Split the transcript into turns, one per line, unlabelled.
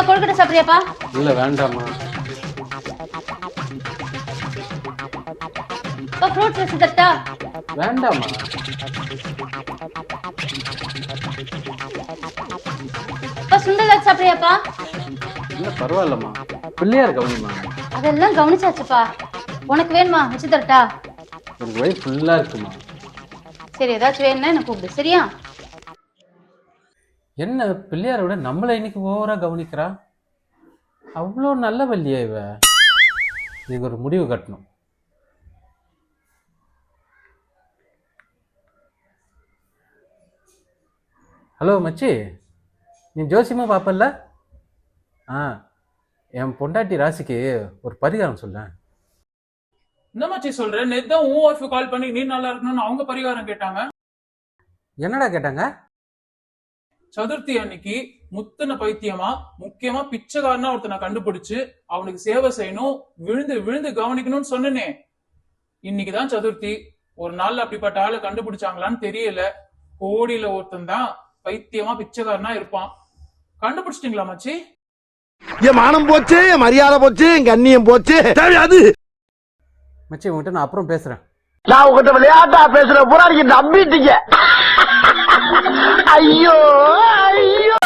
கொழுக்கட்டை சாப்பிடுறியாப்பா?
இல்ல வேண்டாமா.
ஃப்ரூட்ஸ் வச்சு தட்டா?
வேண்டாமா.
சுண்டல் வச்சு சாப்பிடுறியாப்பா?
இல்ல பரவாயில்லம்மா, பிள்ளையார் கவனிமா.
அதெல்லாம் கவனிச்சாச்சுப்பா. உனக்கு வேணுமா? வச்சு தரட்டா?
எனக்கு வயிறு ஃபுல்லா இருக்குமா.
சரி, ஏதாச்சும் வேணும்னா என்ன கூப்பிடு, சரியா?
என்ன பிள்ளையார விட நம்மள இன்னைக்கு ஓவரா கவனிக்கிறா? அவ்வளோ நல்ல வள்ளியா இவ. நீங்க ஒரு முடிவு கட்டணும். ஹலோ மச்சி, நீ ஜோசியமா பாப்பல்ல? என் பொண்டாட்டி ராசிக்கு ஒரு பரிகாரம் சொல்ல.
என்ன மச்சி சொல்ற? நேத்து தான் உன் ஒய்ஃப் கால் பண்ணி நீ நல்லா இருக்கணும்னு அவங்க பரிகாரம் கேட்டாங்க.
என்னடா கேட்டாங்க?
சதுர்த்தி அன்னைக்கு முத்தன பைத்தியமா முக்கியமா பிச்சைக்காரனா ஒருத்தனை கண்டுபிடிச்சு அவனுக்கு சேவை செய்யணும், விழுந்து விழுந்து கவனிக்கணும்னு சொன்னனே. இன்னைக்குதான் சதுர்த்தி. ஒரு நாள் அப்படிப்பட்ட ஆளை கண்டுபிடிச்சாங்களான்னு தெரியல. கோடியில ஒருத்தன் தான் பைத்தியமா பிச்சைக்காரனா இருப்பான். கண்டுபிடிச்சிட்டீங்களா மச்சி?
என் மானம் போச்சு, என் மரியாதை போச்சு, என் கண்ணியம் போச்சு. தேவையாது
மச்சி, உங்ககிட்ட நான் அப்புறம் பேசுறேன்.
நான் உங்ககிட்ட விளையாட்டா பேசுற பூரா நீங்க நம்பிட்டீங்க. ஐயோ ஐயோ.